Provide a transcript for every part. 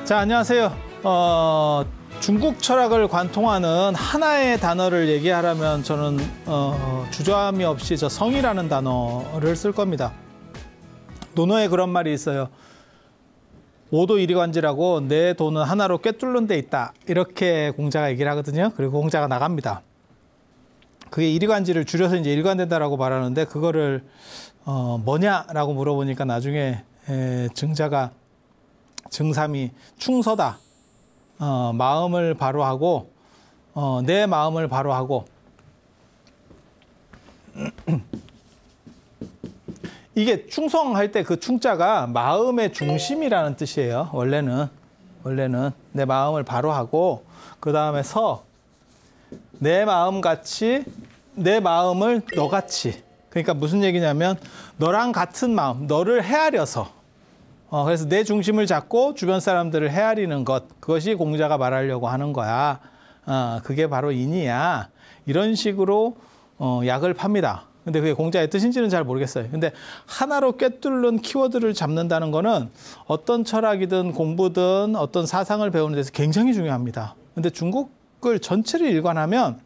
자, 안녕하세요. 중국 철학을 관통하는 하나의 단어를 얘기하려면 저는 주저함이 없이 저 성이라는 단어를 쓸 겁니다. 논어에 그런 말이 있어요. 오도 이리관지라고 내 돈은 하나로 꿰뚫는 데 있다. 이렇게 공자가 얘기를 하거든요. 그리고 공자가 나갑니다. 그게 이리관지를 줄여서 이제 일관된다라고 말하는데 그거를 뭐냐라고 물어보니까 나중에 증자가 증삼이 충서다. 마음을 바로하고 내 마음을 바로하고 이게 충성할 때 그 충자가 마음의 중심이라는 뜻이에요. 원래는 내 마음을 바로하고 그 다음에 내 마음같이 내 마음을 너같이. 그러니까 무슨 얘기냐면 너랑 같은 마음, 너를 헤아려서 그래서 내 중심을 잡고 주변 사람들을 헤아리는 것, 그것이 공자가 말하려고 하는 거야. 그게 바로 인이야. 이런 식으로 약을 팝니다. 근데 그게 공자의 뜻인지는 잘 모르겠어요. 근데 하나로 꿰뚫는 키워드를 잡는다는 거는 어떤 철학이든 공부든 어떤 사상을 배우는 데서 굉장히 중요합니다. 근데 중국을 전체를 일관하면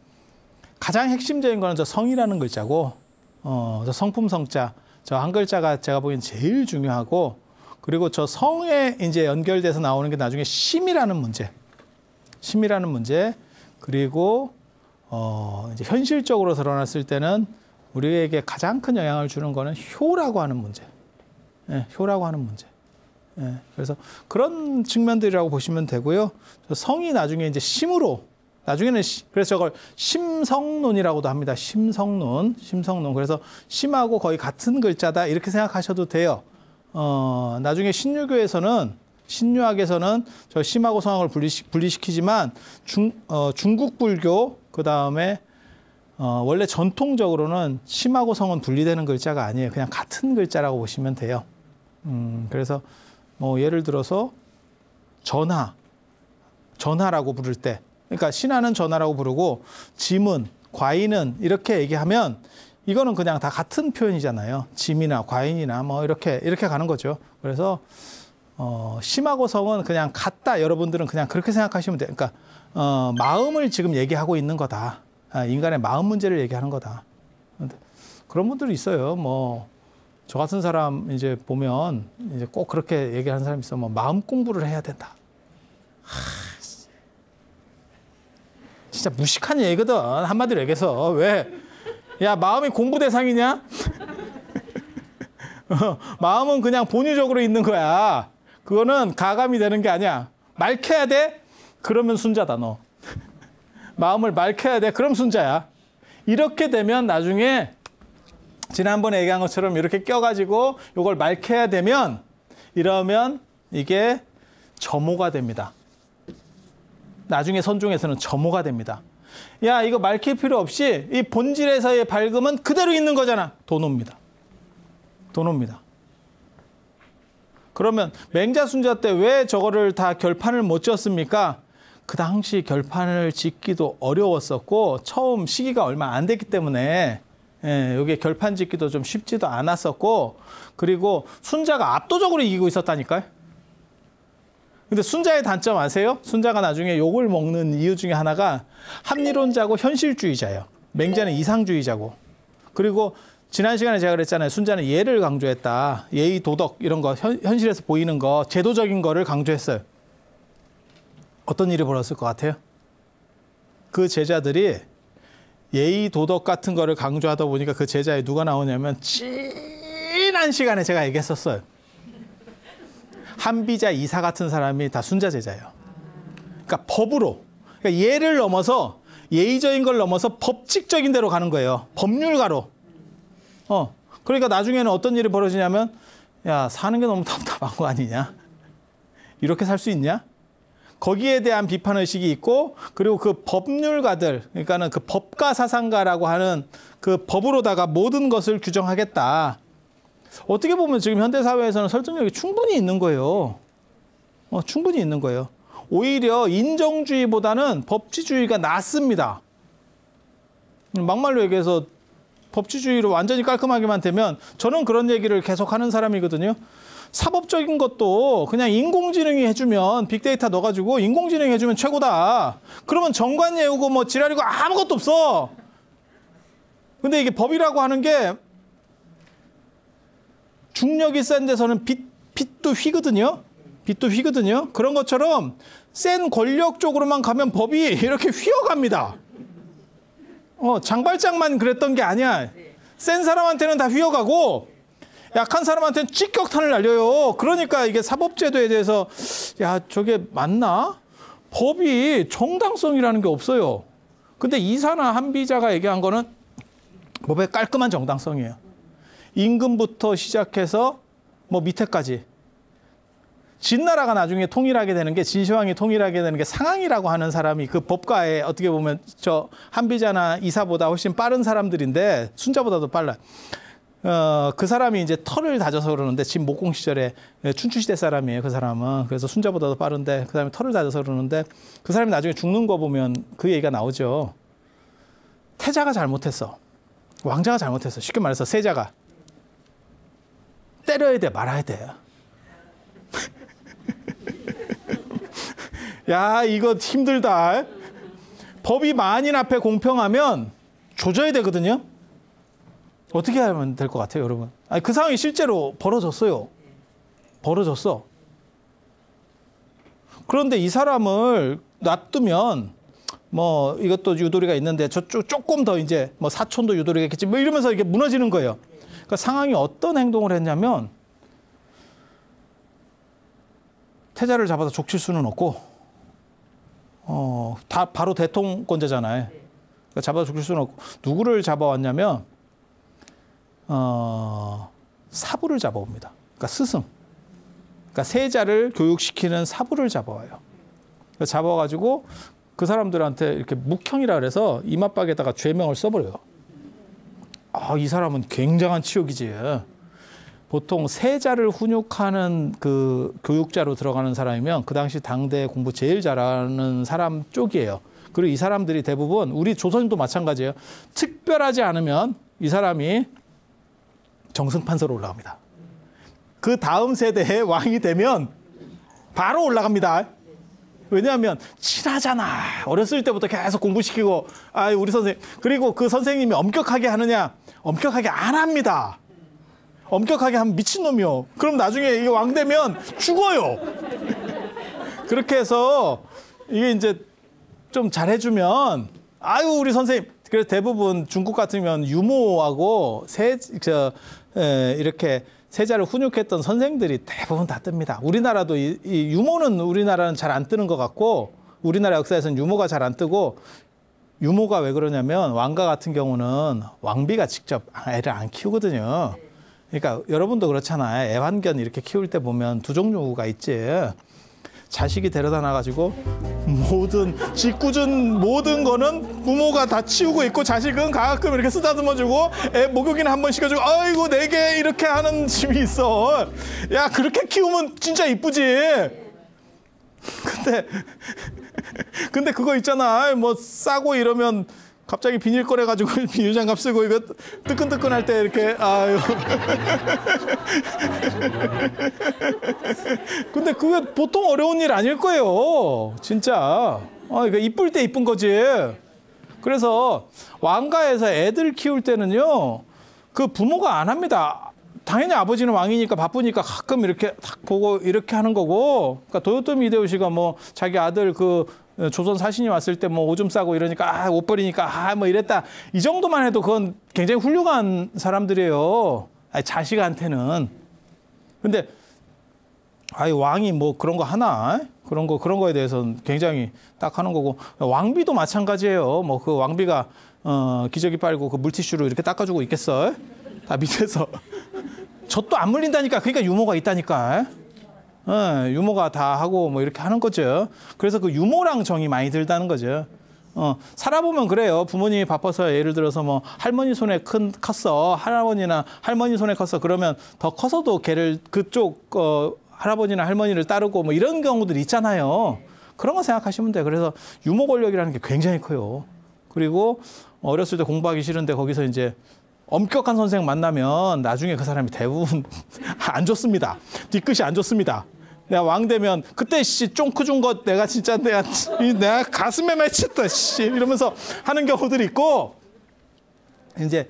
가장 핵심적인 거는 저 성이라는 글자고, 저 성품 성자, 저 한 글자가 제가 보기엔 제일 중요하고, 그리고 저 성에 이제 연결돼서 나오는 게 나중에 심이라는 문제, 그리고 이제 현실적으로 드러났을 때는 우리에게 가장 큰 영향을 주는 거는 효라고 하는 문제. 효라고 하는 문제. 그래서 그런 측면들이라고 보시면 되고요. 성이 나중에 이제 심으로, 나중에는 그래서 저걸 심성론이라고도 합니다. 심성론. 그래서 심하고 거의 같은 글자다 이렇게 생각하셔도 돼요. 나중에 신유학에서는 저 심하고 성학을 분리시키지만 중국 불교 그 다음에 원래 전통적으로는 심하고 성은 분리되는 글자가 아니에요. 그냥 같은 글자라고 보시면 돼요. 그래서 뭐 예를 들어서 전하라고 부를 때, 그러니까 신하는 전하라고 부르고 짐은, 과인은 이렇게 얘기하면 이거는 그냥 다 같은 표현이잖아요. 짐이나 과인이나 뭐 이렇게 가는 거죠. 그래서 심하고 성은 그냥 같다. 여러분들은 그냥 그렇게 생각하시면 돼요. 그러니까 마음을 지금 얘기하고 있는 거다. 인간의 마음 문제를 얘기하는 거다. 그런 분들이 있어요. 뭐 저 같은 사람 이제 보면 이제 꼭 그렇게 얘기하는 사람이 있어. 뭐 마음 공부를 해야 된다. 진짜 무식한 얘기거든. 한마디로 얘기해서. 왜? 야, 마음이 공부 대상이냐? 마음은 그냥 본유적으로 있는 거야. 그거는 가감이 되는 게 아니야. 맑혀야 돼? 그러면 순자다, 너. 마음을 맑혀야 돼? 그럼 순자야. 이렇게 되면 나중에 지난번에 얘기한 것처럼 이렇게 껴가지고 이걸 맑혀야 되면 이러면 이게 점호가 됩니다. 나중에 선종에서는 점호가 됩니다. 야, 이거 맑힐 필요 없이 이 본질에서의 밝음은 그대로 있는 거잖아. 도노입니다. 그러면 맹자순자 때 왜 저거를 다 결판을 못 지었습니까? 그 당시 결판을 짓기도 어려웠었고 처음 시기가 얼마 안 됐기 때문에 여기 결판 짓기도 좀 쉽지도 않았었고, 그리고 순자가 압도적으로 이기고 있었다니까요. 근데 순자의 단점 아세요? 순자가 나중에 욕을 먹는 이유 중에 하나가 합리론자고 현실주의자예요. 맹자는 이상주의자고. 그리고 지난 시간에 제가 그랬잖아요. 순자는 예를 강조했다. 예의, 도덕 이런 거, 현실에서 보이는 거, 제도적인 거를 강조했어요. 어떤 일이 벌어졌을 것 같아요? 그 제자들이 예의, 도덕 같은 거를 강조하다 보니까 그 제자에 누가 나오냐면 지난 시간에 제가 얘기했었어요. 한비자 이사 같은 사람이 다 순자 제자예요. 그러니까 법으로, 그러니까 예를 넘어서 예의적인 걸 넘어서 법칙적인 대로 가는 거예요. 법률가로. 그러니까 나중에는 어떤 일이 벌어지냐면, 야, 사는 게 너무 답답한 거 아니냐? 이렇게 살 수 있냐? 거기에 대한 비판의식이 있고, 그리고 그 법률가들, 그러니까는 그 법가 사상가라고 하는 그 법으로다가 모든 것을 규정하겠다. 어떻게 보면 지금 현대사회에서는 설득력이 충분히 있는 거예요. 충분히 있는 거예요. 오히려 인정주의보다는 법치주의가 낫습니다. 막말로 얘기해서 법치주의로 완전히 깔끔하게만 되면, 저는 그런 얘기를 계속 하는 사람이거든요. 사법적인 것도 그냥 인공지능이 해주면 빅데이터 넣어가지고 인공지능이 해주면 최고다. 그러면 정관 예우고 뭐 지랄이고 아무것도 없어. 근데 이게 법이라고 하는 게 중력이 센 데서는 빛도 휘거든요. 빛도 휘거든요. 그런 것처럼 센 권력 쪽으로만 가면 법이 이렇게 휘어갑니다. 장발장만 그랬던 게 아니야. 센 사람한테는 다 휘어가고 약한 사람한테는 직격탄을 날려요. 그러니까 이게 사법제도에 대해서 야, 저게 맞나? 법이 정당성이라는 게 없어요. 근데 이사나 한비자가 얘기한 거는 법의 깔끔한 정당성이에요. 임금부터 시작해서 뭐 밑에까지. 진나라가 나중에 통일하게 되는 게, 진시황이 통일하게 되는 게 상황이라고 하는 사람이 그 법가에 어떻게 보면 저 한비자나 이사보다 훨씬 빠른 사람들인데 순자보다도 빨라. 그 사람이 이제 털을 다져서 그러는데 진목공 시절에 춘추시대 사람이에요. 그 사람은. 그래서 순자보다도 빠른데 그 사람이 털을 다져서 그러는데 그 사람이 나중에 죽는 거 보면 그 얘기가 나오죠. 태자가 잘못했어. 왕자가 잘못했어. 쉽게 말해서 세자가. 때려야 돼, 말아야 돼. 야, 이거 힘들다. 법이 만인 앞에 공평하면 조져야 되거든요. 어떻게 하면 될 것 같아요, 여러분? 아니, 그 상황이 실제로 벌어졌어요. 벌어졌어. 그런데 이 사람을 놔두면 뭐 이것도 유도리가 있는데 저쪽 조금 더 이제 뭐 사촌도 유도리가 있겠지 뭐 이러면서 이게 무너지는 거예요. 그러니까 상황이 어떤 행동을 했냐면 태자를 잡아서 족칠 수는 없고 다 바로 대통권자잖아요. 그러니까 잡아서 족칠 수는 없고 누구를 잡아왔냐면 사부를 잡아옵니다. 그러니까 스승. 그러니까 세자를 교육시키는 사부를 잡아와요. 잡아가지고 그 사람들한테 이렇게 묵형이라 그래서 이맛박에다가 죄명을 써버려요. 이 사람은 굉장한 치욕이지. 보통 세자를 훈육하는 그 교육자로 들어가는 사람이면 그 당시 당대 공부 제일 잘하는 사람 쪽이에요. 그리고 이 사람들이 대부분 우리 조선도 마찬가지예요. 특별하지 않으면 이 사람이 정승판서로 올라갑니다. 그 다음 세대의 왕이 되면 바로 올라갑니다. 왜냐하면 친하잖아. 어렸을 때부터 계속 공부시키고 우리 선생님. 그리고 그 선생님이 엄격하게 하느냐? 엄격하게 안 합니다. 엄격하게 하면 미친놈이요. 그럼 나중에 이게 왕 되면 죽어요. 그렇게 해서 이게 이제 좀 잘해주면 우리 선생님. 그래서 대부분 중국 같으면 유모하고 이렇게 세자를 훈육했던 선생들이 대부분 다 뜹니다. 우리나라도 이 유모는 우리나라는 잘 안 뜨는 것 같고 우리나라 역사에서는 유모가 잘 안 뜨고 유모가 왜 그러냐면 왕가 같은 경우는 왕비가 직접 애를 안 키우거든요. 그러니까 여러분도 그렇잖아요. 애완견 이렇게 키울 때 보면 두 종류가 있지. 자식이 데려다 놔가지고 짓궂은 모든 거는 부모가 다 치우고 있고 자식은 가끔 이렇게 쓰다듬어주고 애 목욕이나 한번 시켜주고 아이고 내게 이렇게 하는 집이 있어. 야 그렇게 키우면 진짜 이쁘지. 근데 그거 있잖아. 뭐 싸고 이러면 갑자기 비닐 꺼내가지고 비닐장갑 쓰고 이거 뜨끈뜨끈할 때 이렇게 근데 그게 보통 어려운 일 아닐 거예요. 진짜. 그러니까 이쁠 때 이쁜 거지. 그래서 왕가에서 애들 키울 때는요. 그 부모가 안 합니다. 당연히 아버지는 왕이니까 바쁘니까 가끔 이렇게 딱 보고 이렇게 하는 거고. 그러니까 도요토미 히데요시가 뭐 자기 아들 조선 사신이 왔을 때 뭐 오줌 싸고 이러니까 옷 버리니까 뭐 이랬다. 이 정도만 해도 그건 굉장히 훌륭한 사람들이에요. 자식한테는. 근데 왕이 뭐 그런 거 하나? 그런 거에 대해서는 굉장히 딱 하는 거고. 왕비도 마찬가지예요. 뭐 그 왕비가 기저귀 빨고 그 물티슈로 이렇게 닦아주고 있겠어? 다 밑에서 젖도 안 물린다니까. 그러니까 유모가 있다니까. 유모가 다 하고 뭐 이렇게 하는 거죠. 그래서 그 유모랑 정이 많이 들다는 거죠. 살아보면 그래요. 부모님이 바빠서 예를 들어서 뭐 할머니 손에 컸어. 할아버지나 할머니 손에 컸어. 그러면 더 커서도 걔를 그쪽 할아버지나 할머니를 따르고 뭐 이런 경우들 있잖아요. 그런 거 생각하시면 돼요. 그래서 유모 권력이라는 게 굉장히 커요. 그리고 어렸을 때 공부하기 싫은데 거기서 이제 엄격한 선생 만나면 나중에 그 사람이 대부분 안 좋습니다. 뒤끝이 안 좋습니다. 내가 왕 되면 그때 쫑크 준 것 내가 진짜 내가 가슴에 맺혔다 이러면서 하는 경우들이 있고, 이제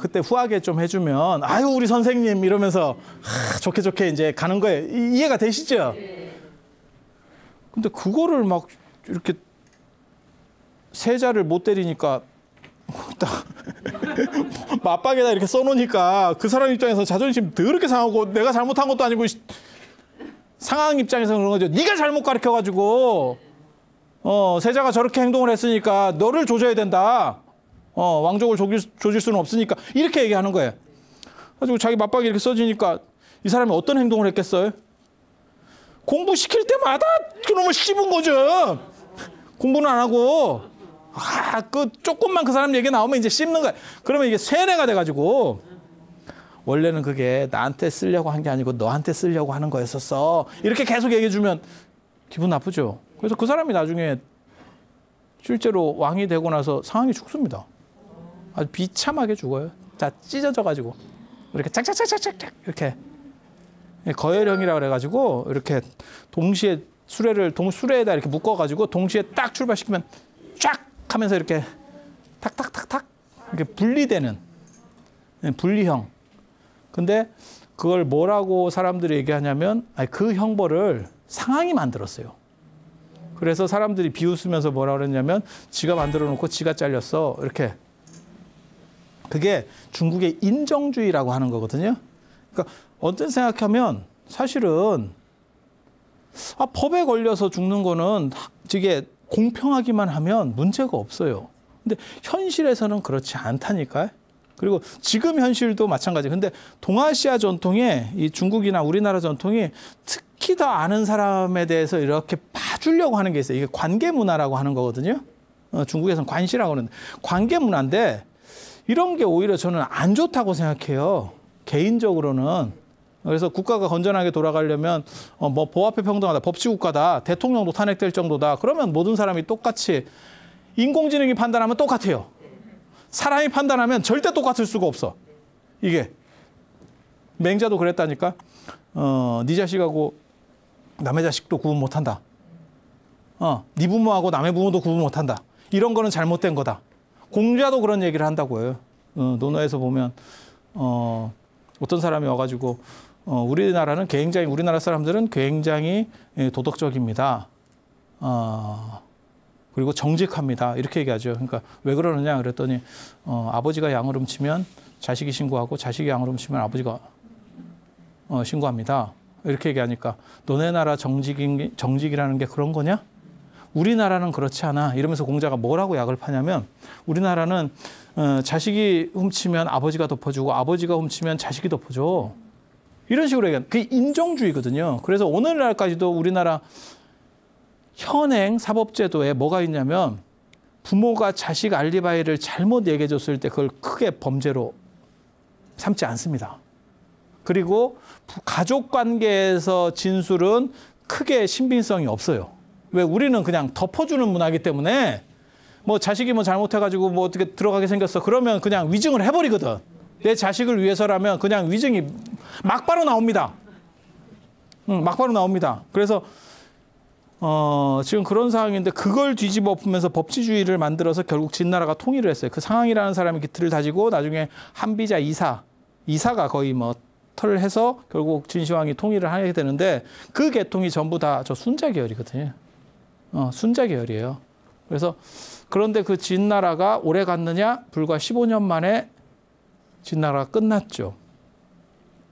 그때 후하게 좀 해주면 아유 우리 선생님 이러면서 좋게 이제 가는 거예요. 이해가 되시죠? 근데 그거를 막 이렇게 세자를 못 때리니까 딱 맞박에다 이렇게 써놓으니까 그 사람 입장에서 자존심 더럽게 상하고, 내가 잘못한 것도 아니고 상황 입장에서 그런 거죠. 네가 잘못 가르쳐가지고 세자가 저렇게 행동을 했으니까 너를 조져야 된다. 왕족을 조질 수는 없으니까 이렇게 얘기하는 거예요. 가지고 자기 맞박이 이렇게 써지니까 이 사람이 어떤 행동을 했겠어요? 공부시킬 때마다 그놈을 씹은 거죠. 공부는 안 하고 그 조금만 그 사람 얘기 나오면 이제 씹는 거야. 그러면 이게 세뇌가 돼가지고 원래는 그게 나한테 쓰려고 한 게 아니고 너한테 쓰려고 하는 거였었어. 이렇게 계속 얘기해주면 기분 나쁘죠. 그래서 그 사람이 나중에 실제로 왕이 되고 나서 상황이 죽습니다. 아주 비참하게 죽어요. 다 찢어져가지고 이렇게 짝짝짝짝짝 이렇게 거열형이라고 그래가지고 이렇게 동시에 수레에다 이렇게 묶어가지고 동시에 딱 출발시키면 쫙 하면서 이렇게 탁탁탁탁 이렇게 분리되는 분리형. 근데 그걸 뭐라고 사람들이 얘기하냐면 그 형벌을 상황이 만들었어요. 그래서 사람들이 비웃으면서 뭐라 그랬냐면 지가 만들어 놓고 지가 잘렸어. 이렇게. 그게 중국의 인정주의라고 하는 거거든요. 그러니까 어떤 생각하면 사실은 법에 걸려서 죽는 거는 이게 공평하기만 하면 문제가 없어요. 근데 현실에서는 그렇지 않다니까요. 그리고 지금 현실도 마찬가지. 근데 동아시아 전통에 이 중국이나 우리나라 전통이 특히 더 아는 사람에 대해서 이렇게 봐주려고 하는 게 있어요. 이게 관계 문화라고 하는 거거든요. 중국에서는 관시라고 하는데 관계 문화인데 이런 게 오히려 저는 안 좋다고 생각해요. 개인적으로는. 그래서 국가가 건전하게 돌아가려면 뭐 보합해 평등하다, 법치국가다, 대통령도 탄핵될 정도다. 그러면 모든 사람이 똑같이 인공지능이 판단하면 똑같아요. 사람이 판단하면 절대 똑같을 수가 없어. 이게 맹자도 그랬다니까. 네 자식하고 남의 자식도 구분 못한다. 네 부모하고 남의 부모도 구분 못한다. 이런 거는 잘못된 거다. 공자도 그런 얘기를 한다고요. 논어에서 보면 어떤 사람이 와가지고 우리나라는 굉장히 우리나라 사람들은 굉장히 도덕적입니다. 그리고 정직합니다. 이렇게 얘기하죠. 그러니까 왜 그러느냐 그랬더니 아버지가 양을 훔치면 자식이 신고하고 자식이 양을 훔치면 아버지가 신고합니다. 이렇게 얘기하니까 너네 나라 정직이라는 게 그런 거냐? 우리나라는 그렇지 않아. 이러면서 공자가 뭐라고 약을 파냐면 우리나라는 자식이 훔치면 아버지가 덮어주고 아버지가 훔치면 자식이 덮어줘. 이런 식으로 얘기하는 그게 인정주의거든요. 그래서 오늘날까지도 우리나라 현행 사법제도에 뭐가 있냐면 부모가 자식 알리바이를 잘못 얘기해 줬을 때 그걸 크게 범죄로 삼지 않습니다. 그리고 가족 관계에서 진술은 크게 신빙성이 없어요. 왜? 우리는 그냥 덮어주는 문화이기 때문에 뭐 자식이 뭐 잘못해가지고 뭐 어떻게 들어가게 생겼어. 그러면 그냥 위증을 해버리거든. 내 자식을 위해서라면 그냥 위증이 막바로 나옵니다. 막바로 나옵니다. 그래서 지금 그런 상황인데 그걸 뒤집어 엎으면서 법치주의를 만들어서 결국 진나라가 통일을 했어요. 그 상황이라는 사람이 기틀을 다지고 나중에 한비자 이사가 거의 뭐 털을 해서 결국 진시황이 통일을 하게 되는데 그 계통이 전부 다 저 순자 계열이거든요. 순자 계열이에요. 그래서 그런데 그 진나라가 오래 갔느냐? 불과 15년 만에 진나라가 끝났죠.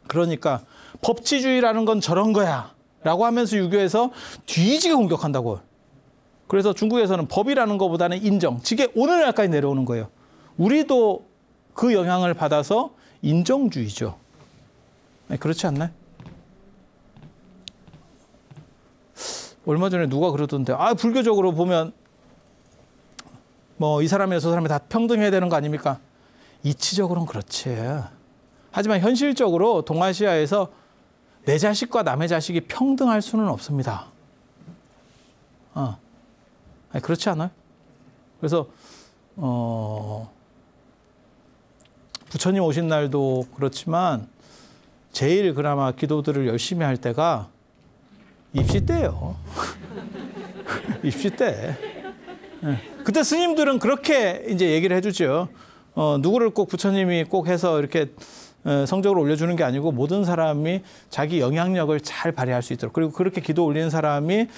그러니까 법치주의라는 건 저런 거야 라고 하면서 유교에서 뒤지게 공격한다고. 그래서 중국에서는 법이라는 것보다는 인정. 이게 오늘날까지 내려오는 거예요. 우리도 그 영향을 받아서 인정주의죠. 그렇지 않나요? 얼마 전에 누가 그러던데 불교적으로 보면 뭐 이 사람이나 저 사람이 다 평등해야 되는 거 아닙니까? 이치적으로는 그렇지. 하지만 현실적으로 동아시아에서 내 자식과 남의 자식이 평등할 수는 없습니다. 그렇지 않아요? 그래서 부처님 오신 날도 그렇지만 제일 그나마 기도들을 열심히 할 때가 입시 때예요. 입시 때. 그때 스님들은 그렇게 이제 얘기를 해주죠. 누구를 꼭 부처님이 꼭 해서 이렇게 성적을 올려주는 게 아니고 모든 사람이 자기 영향력을 잘 발휘할 수 있도록, 그리고 그렇게 기도 올리는 사람이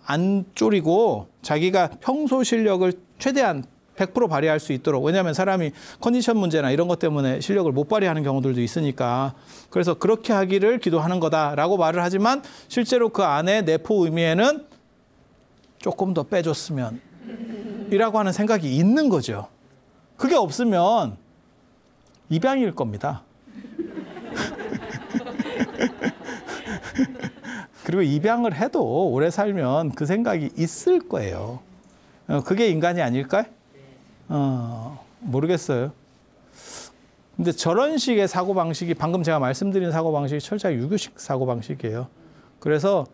안 쪼리고 자기가 평소 실력을 최대한 100% 발휘할 수 있도록. 왜냐하면 사람이 컨디션 문제나 이런 것 때문에 실력을 못 발휘하는 경우들도 있으니까. 그래서 그렇게 하기를 기도하는 거다라고 말을 하지만 실제로 그 안에 내포 의미에는 조금 더 빼줬으면 이라고 하는 생각이 있는 거죠. 그게 없으면 입양일 겁니다. 그리고 입양을 해도 오래 살면 그 생각이 있을 거예요. 그게 인간이 아닐까요? 모르겠어요. 근데 저런 식의 사고방식이 방금 제가 말씀드린 사고방식이 철저하게 유교식 사고방식이에요. 그래서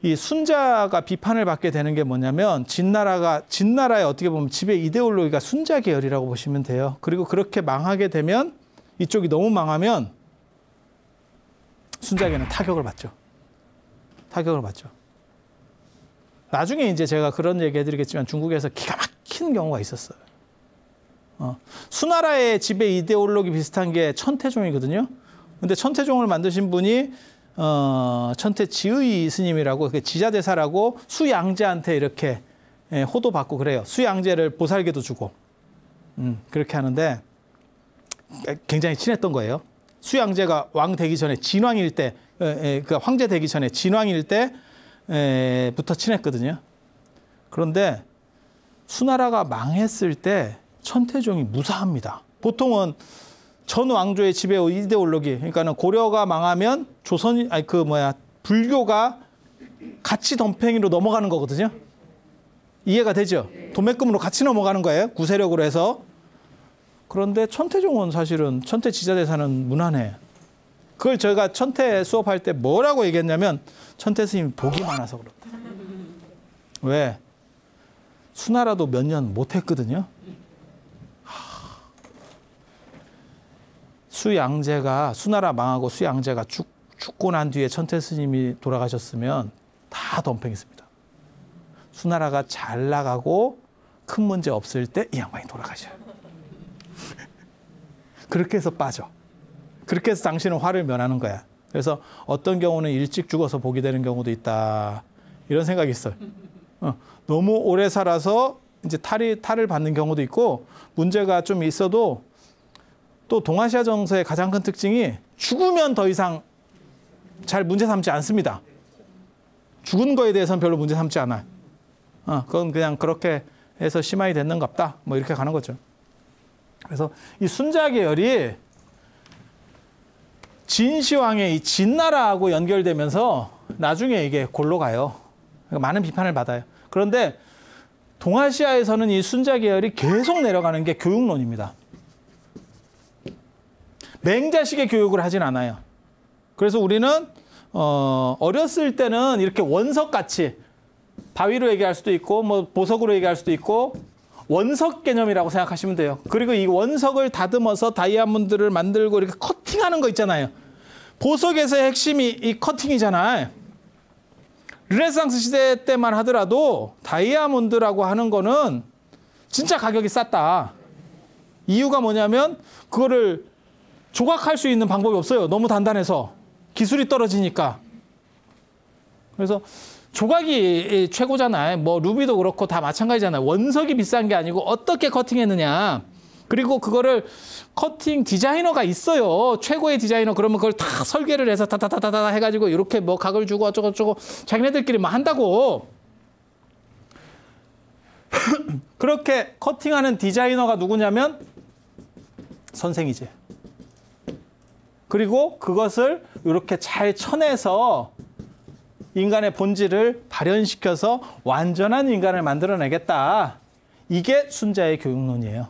이 순자가 비판을 받게 되는 게 뭐냐면 진나라의 어떻게 보면 지배 이데올로기가 순자 계열이라고 보시면 돼요. 그리고 그렇게 망하게 되면 이쪽이 너무 망하면 순자계는 타격을 받죠. 타격을 받죠. 나중에 이제 제가 그런 얘기 해드리겠지만 중국에서 기가 막힌 경우가 있었어요. 수나라의 지배 이데올로기 비슷한 게 천태종이거든요. 근데 천태종을 만드신 분이 천태지의 스님이라고, 지자대사라고 수양제한테 이렇게 호도받고 그래요. 수양제를 보살개도 주고 그렇게 하는데 굉장히 친했던 거예요. 수양제가 왕 되기 전에 진왕일 때, 그러니까 황제 되기 전에 진왕일 때부터 친했거든요. 그런데 수나라가 망했을 때 천태종이 무사합니다. 보통은 전 왕조의 지배 이데올로기, 그러니까는 고려가 망하면 불교가 같이 덤팽이로 넘어가는 거거든요. 이해가 되죠? 도매금으로 같이 넘어가는 거예요. 구세력으로 해서. 그런데 천태종은 사실은 천태 지자대사는 무난해. 그걸 제가 천태 수업할 때 뭐라고 얘기했냐면 천태 스님이 복이 많아서 그렇다. 왜? 수나라도 몇 년 못했거든요. 수나라 망하고 수양제가 죽고 난 뒤에 천태 스님이 돌아가셨으면 다 덤팽했습니다. 수나라가 잘 나가고 큰 문제 없을 때 이 양반이 돌아가셔요. 그렇게 해서 빠져. 그렇게 해서 당신은 화를 면하는 거야. 그래서 어떤 경우는 일찍 죽어서 복이 되는 경우도 있다. 이런 생각이 있어요. 너무 오래 살아서 이제 탈을 받는 경우도 있고, 문제가 좀 있어도 또 동아시아 정서의 가장 큰 특징이 죽으면 더 이상 잘 문제 삼지 않습니다. 죽은 거에 대해서는 별로 문제 삼지 않아요. 그건 그냥 그렇게 해서 심하이 됐는갑다. 뭐 이렇게 가는 거죠. 그래서 이 순자 계열이 진시황의 이 진나라하고 연결되면서 나중에 이게 골로 가요. 많은 비판을 받아요. 그런데 동아시아에서는 이 순자 계열이 계속 내려가는 게 교육론입니다. 맹자식의 교육을 하진 않아요. 그래서 우리는 어렸을 때는 이렇게 원석같이 바위로 얘기할 수도 있고 뭐 보석으로 얘기할 수도 있고 원석 개념이라고 생각하시면 돼요. 그리고 이 원석을 다듬어서 다이아몬드를 만들고 이렇게 커팅하는 거 있잖아요. 보석에서의 핵심이 이 커팅이잖아요. 르네상스 시대 때만 하더라도 다이아몬드라고 하는 거는 진짜 가격이 쌌다. 이유가 뭐냐면 그거를 조각할 수 있는 방법이 없어요. 너무 단단해서. 기술이 떨어지니까. 그래서 조각이 최고잖아요. 뭐 루비도 그렇고 다 마찬가지잖아요. 원석이 비싼 게 아니고 어떻게 커팅했느냐. 그리고 그거를 커팅 디자이너가 있어요. 최고의 디자이너. 그러면 그걸 다 설계를 해서 다다다다다 해가지고 이렇게 뭐 각을 주고 어쩌고저쩌고 자기네들끼리 뭐 한다고. 그렇게 커팅하는 디자이너가 누구냐면 선생이지. 그리고 그것을 이렇게 잘 쳐내서 인간의 본질을 발현시켜서 완전한 인간을 만들어내겠다. 이게 순자의 교육론이에요.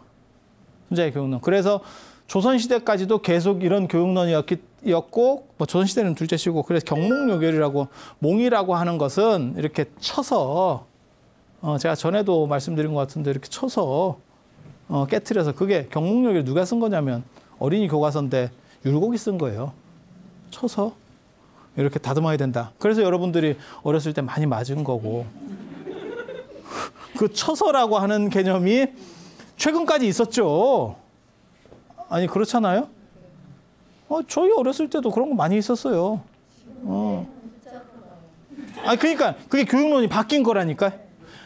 순자의 교육론. 그래서 조선시대까지도 계속 이런 교육론이었고, 뭐 조선시대는 둘째치고, 그래서 경몽요결이라고, 몽이라고 하는 것은 이렇게 쳐서, 제가 전에도 말씀드린 것 같은데, 이렇게 쳐서, 깨트려서 그게 경목령을 누가 쓴 거냐면 어린이 교과서인데 율곡이 쓴 거예요. 쳐서 이렇게 다듬어야 된다. 그래서 여러분들이 어렸을 때 많이 맞은 거고 그 쳐서라고 하는 개념이 최근까지 있었죠. 아니 그렇잖아요. 저희 어렸을 때도 그런 거 많이 있었어요. 그러니까 그게 교육론이 바뀐 거라니까.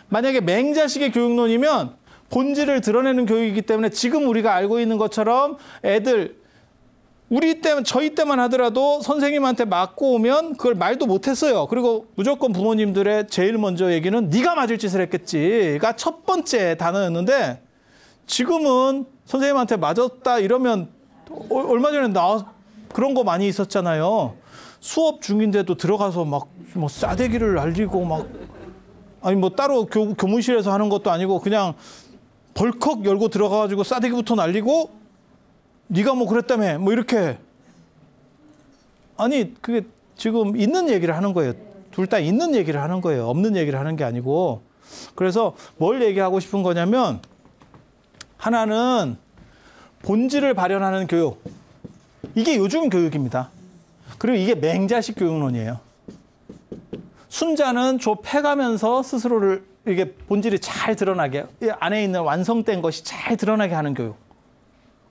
만약에 맹자식의 교육론이면 본질을 드러내는 교육이기 때문에 지금 우리가 알고 있는 것처럼 애들 저희 때만 하더라도 선생님한테 맞고 오면 그걸 말도 못했어요. 그리고 무조건 부모님들의 제일 먼저 얘기는 네가 맞을 짓을 했겠지가 첫 번째 단어였는데 지금은 선생님한테 맞았다 이러면 얼마 전에 그런 거 많이 있었잖아요. 수업 중인데도 들어가서 막 뭐 싸대기를 날리고 막 아니 뭐 따로 교무실에서 하는 것도 아니고 그냥 벌컥 열고 들어가가지고 싸대기부터 날리고 네가 뭐 그랬다며 뭐 이렇게. 아니 그게 지금 있는 얘기를 하는 거예요. 둘 다 있는 얘기를 하는 거예요. 없는 얘기를 하는 게 아니고. 그래서 뭘 얘기하고 싶은 거냐면 하나는 본질을 발현하는 교육. 이게 요즘 교육입니다. 그리고 이게 맹자식 교육론이에요. 순자는 좁혀가면서 스스로를 이게 본질이 잘 드러나게 안에 있는 완성된 것이 잘 드러나게 하는 교육.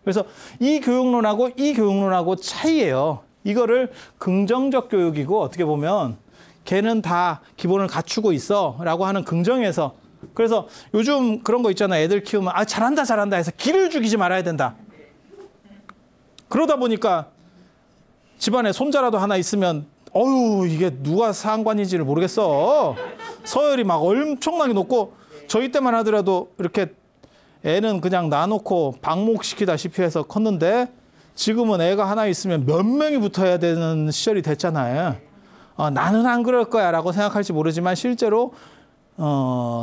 그래서 이 교육론하고 차이예요. 이거를 긍정적 교육이고 어떻게 보면 걔는 다 기본을 갖추고 있어 라고 하는 긍정에서 그래서 요즘 그런 거 있잖아. 애들 키우면 잘한다 해서 기를 죽이지 말아야 된다. 그러다 보니까 집안에 손자라도 하나 있으면 이게 누가 상관인지를 모르겠어. 서열이 막 엄청나게 높고 저희 때만 하더라도 이렇게 애는 그냥 놔놓고 방목시키다시피 해서 컸는데 지금은 애가 하나 있으면 몇 명이 붙어야 되는 시절이 됐잖아요. 나는 안 그럴 거야 라고 생각할지 모르지만 실제로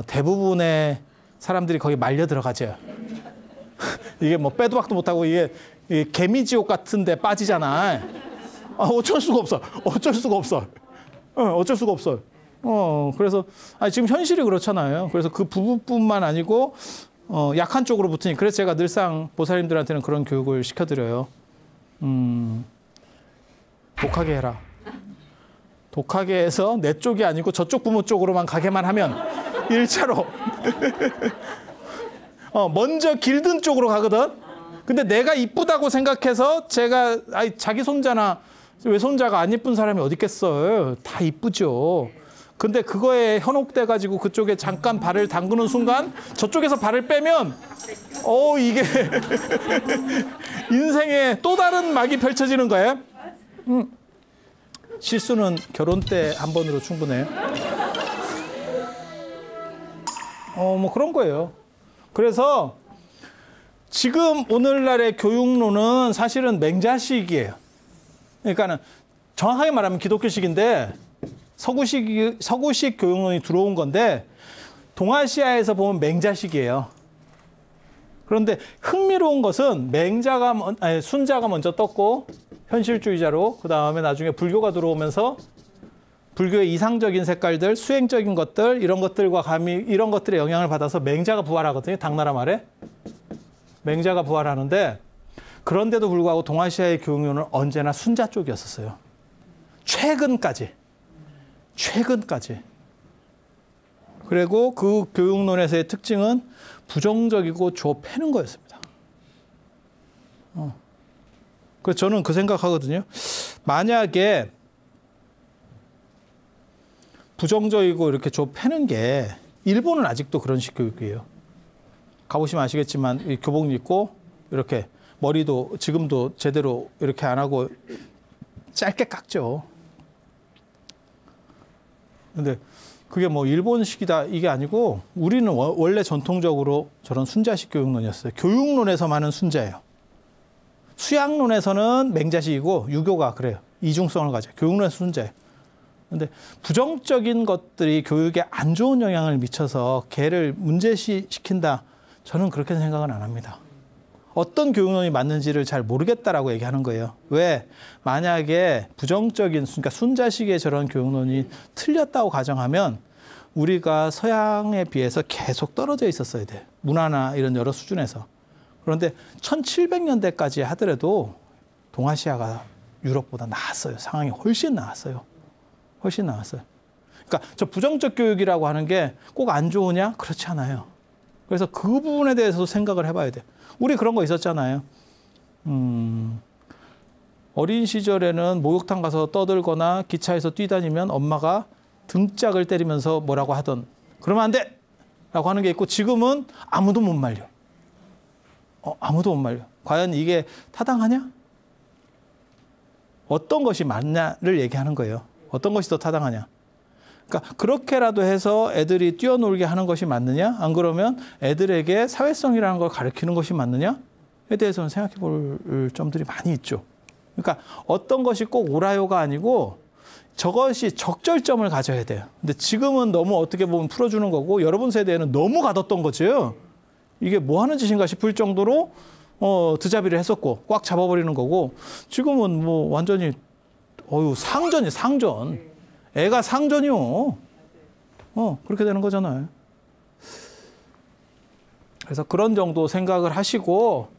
대부분의 사람들이 거기 말려 들어가죠. 이게 뭐 빼도 박도 못하고 이게 개미지옥 같은 데 빠지잖아. 어쩔 수가 없어. 어쩔 수가 없어. 그래서 지금 현실이 그렇잖아요. 그래서 그 부부뿐만 아니고 약한 쪽으로 붙으니 그래서 제가 늘상 보살님들한테는 그런 교육을 시켜드려요. 독하게 해라. 독하게 해서 내 쪽이 아니고 저쪽 부모 쪽으로만 가게만 하면 1차로 먼저 길든 쪽으로 가거든. 근데 내가 이쁘다고 생각해서 제가 자기 손자나 외손자가 안 이쁜 사람이 어디 있겠어요. 다 이쁘죠. 근데 그거에 현혹돼가지고 그쪽에 잠깐 발을 담그는 순간 저쪽에서 발을 빼면 이게 인생에 또 다른 막이 펼쳐지는 거예요. 실수는 결혼 때 한 번으로 충분해요. 뭐 그런 거예요. 그래서 지금 오늘날의 교육론은 사실은 맹자식이에요. 그러니까는 정확하게 말하면 기독교식인데 서구식 교육론이 들어온 건데 동아시아에서 보면 맹자식이에요. 그런데 흥미로운 것은 순자가 먼저 떴고 현실주의자로 그다음에 나중에 불교가 들어오면서 불교의 이상적인 색깔들, 수행적인 것들 이런 것들과 이런 것들의 영향을 받아서 맹자가 부활하거든요. 당나라 말에. 맹자가 부활하는데 그런데도 불구하고 동아시아의 교육론은 언제나 순자 쪽이었었어요. 최근까지. 그리고 그 교육론에서의 특징은 부정적이고 좁혀는 거였습니다. 그래서 저는 그 생각하거든요. 만약에 부정적이고 이렇게 좁혀는 게 일본은 아직도 그런 식 교육이에요. 가보시면 아시겠지만 이 교복 입고 이렇게 머리도 지금도 제대로 이렇게 안 하고 짧게 깎죠. 근데 그게 뭐 일본식이다 이게 아니고 우리는 원래 전통적으로 저런 순자식 교육론이었어요. 교육론에서만은 순자예요. 수양론에서는 맹자식이고 유교가 그래요. 이중성을 가져요. 교육론에서 순자예요. 근데 부정적인 것들이 교육에 안 좋은 영향을 미쳐서 걔를 문제시킨다. 저는 그렇게 생각은 안 합니다. 어떤 교육론이 맞는지를 잘 모르겠다라고 얘기하는 거예요. 왜? 만약에 부정적인, 그러니까 순자식의 저런 교육론이 틀렸다고 가정하면 우리가 서양에 비해서 계속 떨어져 있었어야 돼. 문화나 이런 여러 수준에서. 그런데 1700년대까지 하더라도 동아시아가 유럽보다 나았어요. 상황이 훨씬 나았어요. 훨씬 나았어요. 그러니까 저 부정적 교육이라고 하는 게 꼭 안 좋으냐? 그렇지 않아요. 그래서 그 부분에 대해서도 생각을 해봐야 돼요. 우리 그런 거 있었잖아요. 어린 시절에는 목욕탕 가서 떠들거나 기차에서 뛰다니면 엄마가 등짝을 때리면서 뭐라고 하던 그러면 안 돼! 라고 하는 게 있고 지금은 아무도 못 말려. 아무도 못 말려. 과연 이게 타당하냐? 어떤 것이 맞냐를 얘기하는 거예요. 어떤 것이 더 타당하냐? 그러니까 그렇게라도 해서 애들이 뛰어놀게 하는 것이 맞느냐? 안 그러면 애들에게 사회성이라는 걸 가르치는 것이 맞느냐에 대해서는 생각해 볼 점들이 많이 있죠. 그러니까 어떤 것이 꼭 옳아요가 아니고 저것이 적절점을 가져야 돼요. 근데 지금은 너무 어떻게 보면 풀어주는 거고 여러분 세대에는 너무 가뒀던 거죠. 이게 뭐 하는 짓인가 싶을 정도로 드자비를 했었고 꽉 잡아버리는 거고 지금은 뭐 완전히 상전이 상전. 애가 상전이요. 그렇게 되는 거잖아요. 그래서 그런 정도 생각을 하시고